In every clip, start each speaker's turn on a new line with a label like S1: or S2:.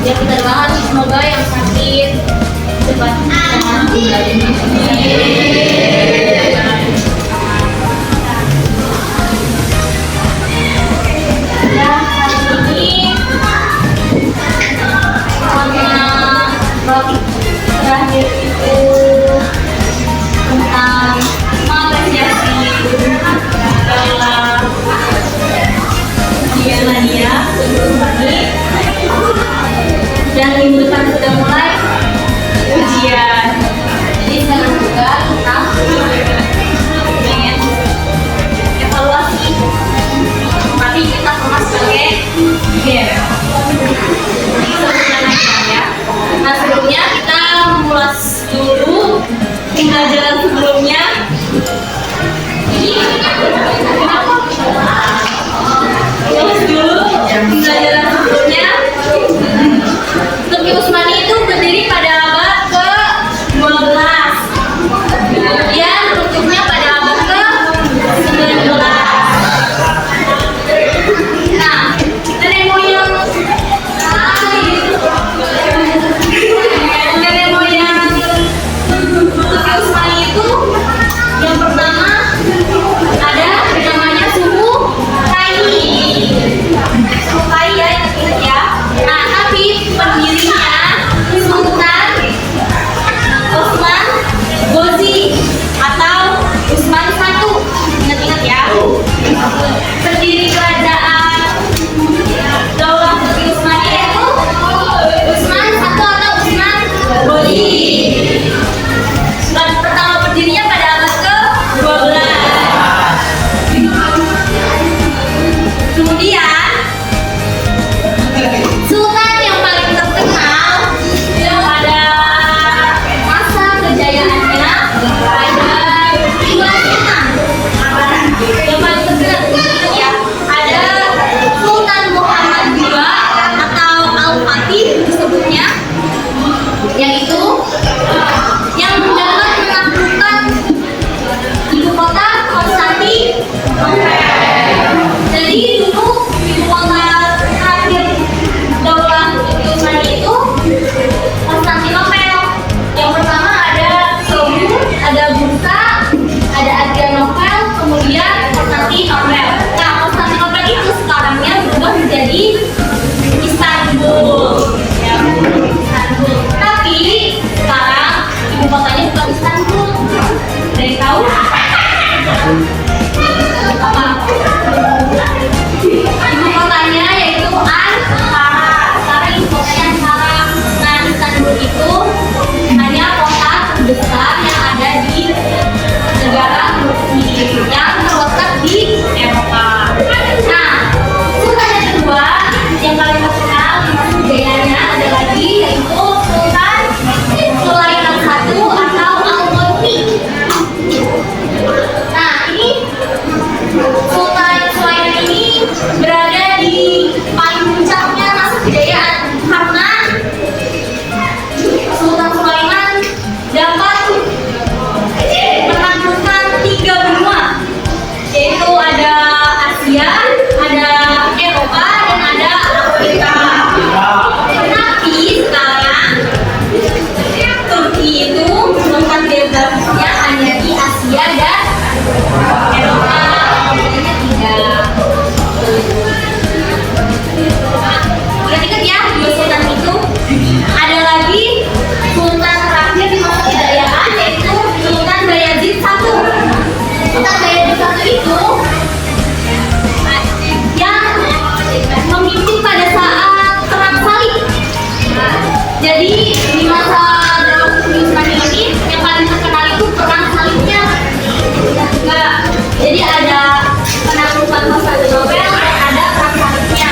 S1: Ya kita doakan semoga yang sakit cepat ya, hari ini sama bab terakhir itu tentang mengapresiasi dalam Nadia ini. Dan minggu depan sudah mulai ujian, jadi saya juga yang tahu? Apa? Ibu kotanya yaitu Ankara. Sekarang ibu kotanya Ankara. Nah, Istanbul itu hanya kota besar yang ada di negara Turki yang terletak di Eropa. Nah, sultan yang kedua yang paling terkenal budayanya ada lagi yaitu Sultan Sulaiman I atau Al-Mulki. Nah, ini Sultan Sulaiman ini berada di paling puncaknya masa kejayaan karena Sultan Sulaiman dapat menaklukkan 3 benua, yaitu ada Asia, ada Eropa, dan ada Afrika. Tapi sekarang Turki itu tempat geografisnya hanya di Asia dan Eropa, bedanya 3. Ingat ya, 2 sultan itu. Ada lagi sultan terakhir di masa kejayaan yaitu Sultan Bayezid I. Sultan Bayezid I itu yang memimpin pada saat perang salib. Jadi di masa dalam Utsmani ini yang paling terkenal itu perang salibnya. Jadi ada penaklukan Konstantinopel dan ada perang salibnya.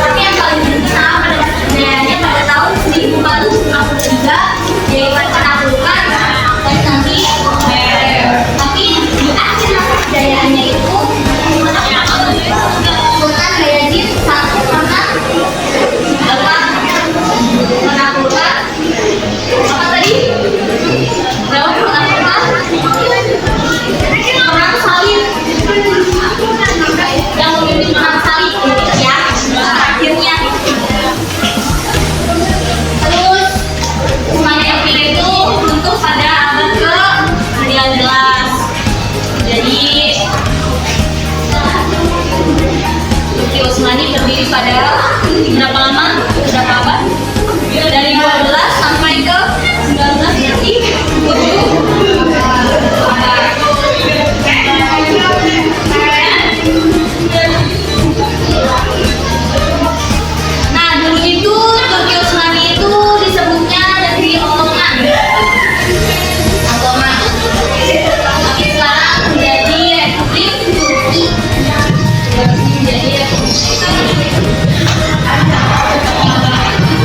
S1: Tapi yang paling terkenal pada masa kejayaannya pada tahun 1453 yaitu penaklukan Konstantinopel. Tapi di akhir masa kejayaannya itu Sultan Bayezid I karena dapat menaklukkan apa tadi? Dapat menaklukkan perang salib yang memimpin perang salib ya akhirnya. Terus Utsmani Empire itu bentuk pada abad ke-19. Jadi Turki Utsmani berdiri pada berapa lama? Berapa abad? Dari 12 sampai ke 19 berarti 7 abad. Nah, dulu itu Turki Utsmani itu disebutnya negeri Ottoman. Tapi sekarang menjadi Republik Turki.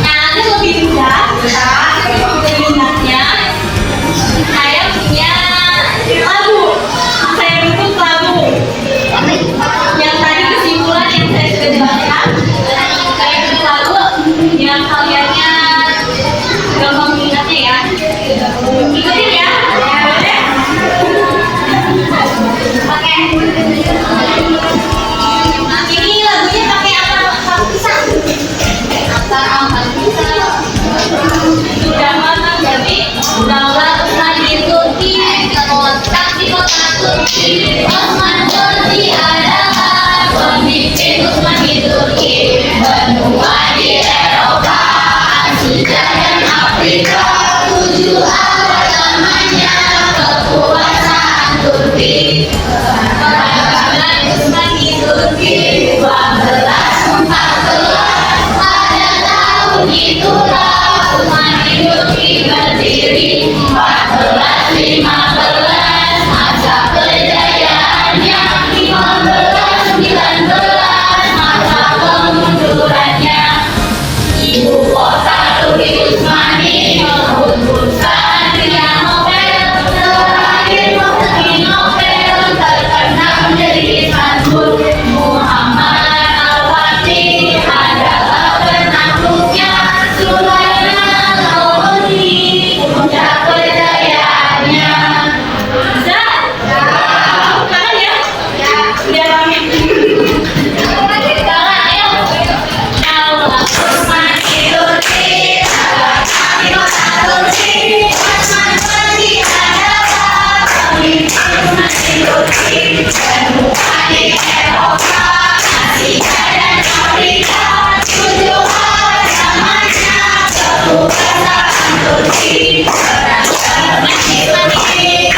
S1: Nah, ini lebih mudah. Lebih mudahnya saya punya lagu. Saya bikin lagu. Yang tadi kesimpulan yang saya sudah jelaskan. Saya bikin lagu yang kaliannya gampang mengingatnya ya. Ikutin ya. Boleh? Oke. Ini lagunya pakai apa pisang? Apa pisang? Sudah makan jadi daulat di Turki, terletak di kota Turki. Osman Turki adalah pemimpin Utsmani Turki, benua di Eropa, Asia dan Afrika. 7 abad lamanya kekuasaan Turki. Peradaban Utsmani Turki 1214. Pada tahun itulah Utsmani Turki berdiri. 1415 masa kejayaannya, 1519 masa kemundurannya. Ibu kota Turki Utsmani Mahmud Konstantinopel. Terakhir Konstantinopel terkenal menjadi Istanbul. Muhammad Al-Fatih adalah penakluknya. Sulaiman Al-Mulki puncak kejayaannya. Bisa? Makan ya? Biar rame. Sekarang ayo. Allah Utsmani Turki adalah kami kota Turki. Osman Turki adalah pemimpin Utsmani Turki, benua di Eropa, Asia dan Afrika. 7 abad lamanya kekuasaan Turki. Peradaban Islami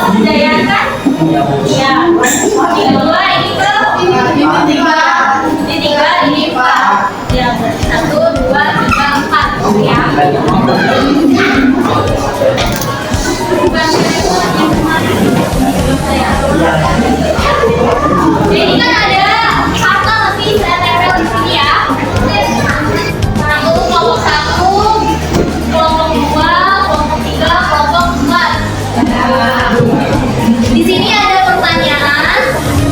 S1: Jaya kan? Iya. Ini dua, ini ke? Ini tiga, ini empat. Ya, satu, dua, tiga, empat. Ya. Ini kan ada kata lebih saya tempel di sini ya. Satu, kelompok satu, kelompok dua, kelompok tiga, kelompok empat. Di sini ada pertanyaan,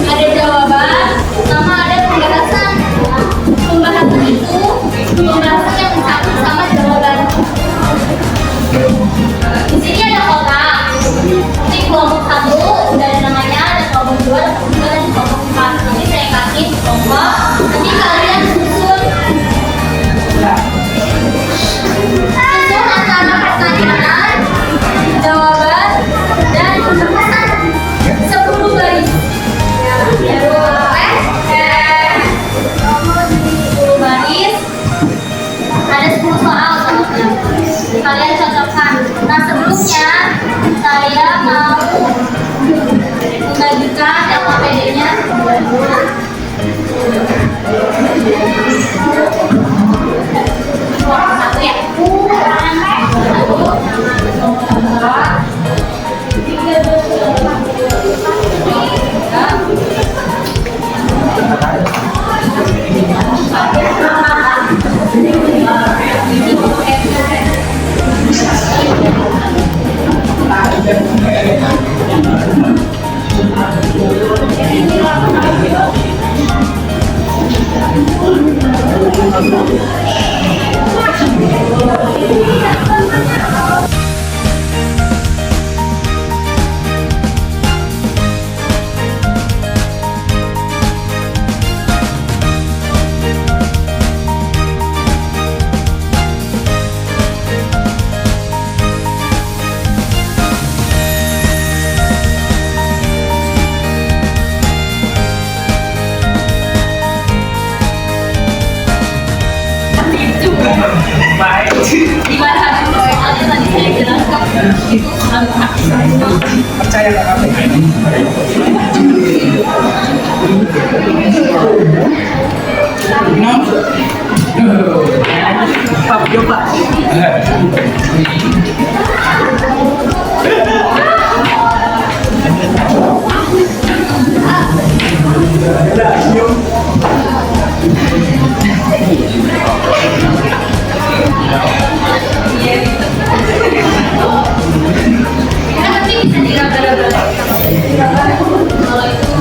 S1: ada jawaban, sama ada pembahasan. Pembahasan itu pembahasan yang disangkut sama jawaban. Di sini ada kotak. Ini kelompok satu udah ada namanya, ada kelompok dua, ada kelompok tiga, dan kelompok empat. Nanti saya kasih kelompok. Nanti kalian susun antara pertanyaan, jawaban, dan pembahasan 10 baris. 10 baris. Ada 10 soal teman-teman. Kalian cocokkan. Nah sebelumnya saya mau membagikan LKPD-nya. Satu ya. Gimana soalnya tadi saya jelaskan itu
S2: Percaya nggak kamu? Pak, coba.
S1: tapi bisa diraba-raba. Kalau itu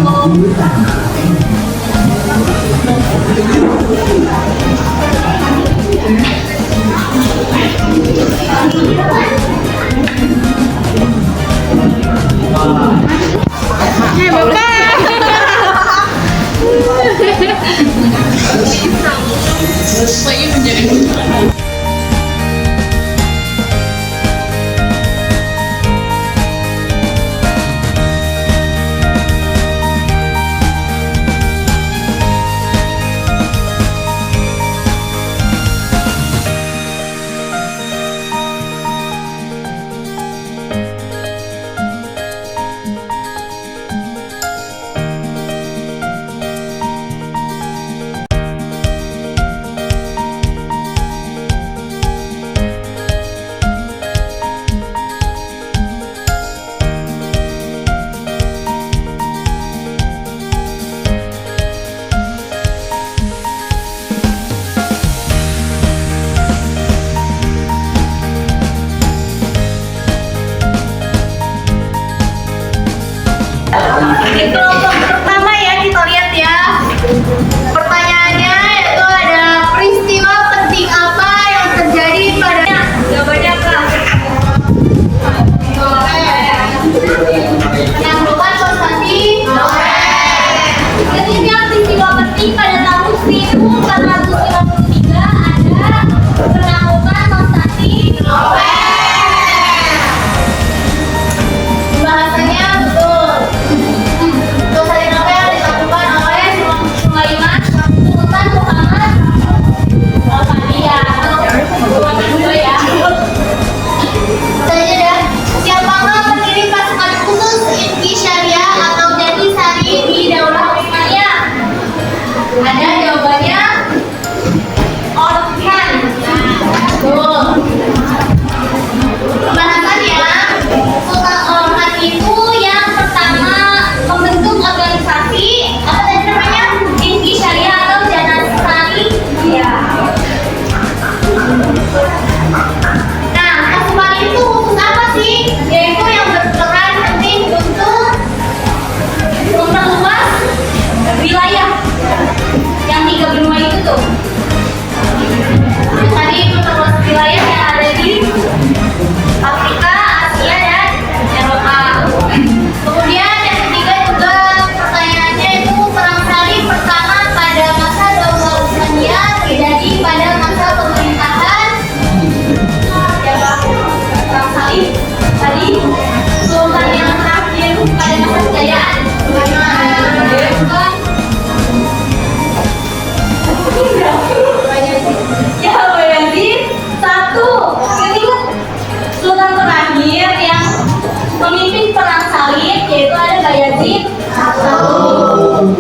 S1: jadi 1.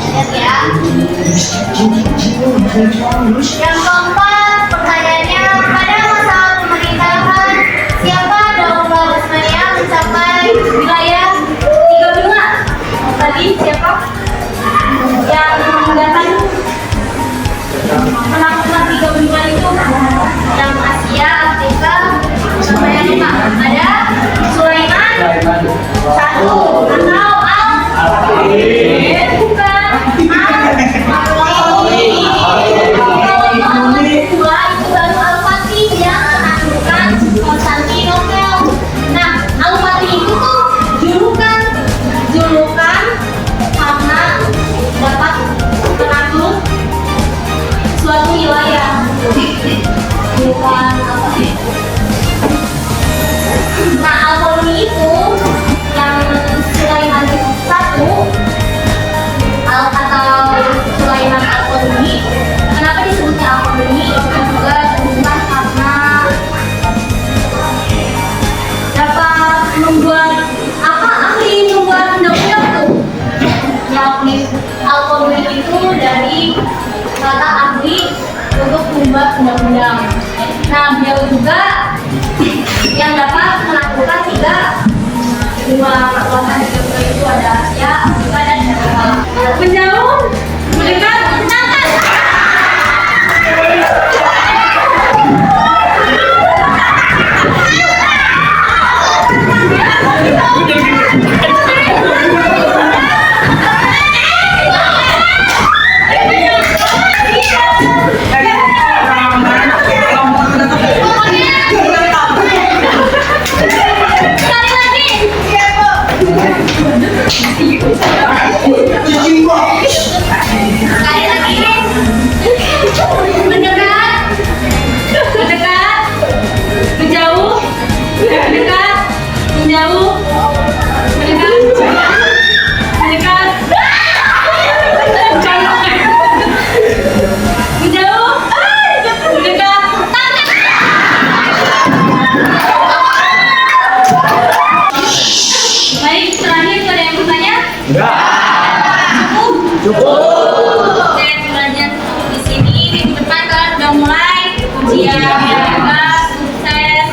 S1: Ingat ya. Yang keempat, pertanyaannya, pada masa pemerintahan siapa Daulah Basmania mencapai wilayah 3 benua? Tadi siapa yang datang menaklukkan 3 benua itu? Yang Asia, Afrika, sama yang lima. Ada Sulaiman 1 atau Al-Fatih? Bukan. Al-Fatih yang menaklukkan Konstantinopel. Nah, Al-Fatih itu tuh julukan karena dapat menakluk suatu wilayah. Bukan Al-Fatih. Nah, Al-Fatih itu yang Sulaiman 1 atau Sulaiman Al-Fatih. Kenapa disebutnya Al-Fatih? Itu juga disebutkan karena dapat membuat ahli membuat undang-undang tuh. Yang Al-Fatih itu dari kata ahli untuk membuat undang-undang. Nah, beliau juga yang dapat menaklukkan 3 benua kekuasaan itu ada Asia, Afrika, dan Eropa. Menjauh, mendekat, menangkan. Sekali lagi, mendekat, mendekat, menjauh, mendekat, menjauh, mendekat, mendekat, menjauh, mendekat. Baik, terakhir ada yang bertanya?
S2: Enggak. Cukup.
S1: Oke, belajar di sini. Minggu depan kalian udah mulai ujian. Semoga sukses.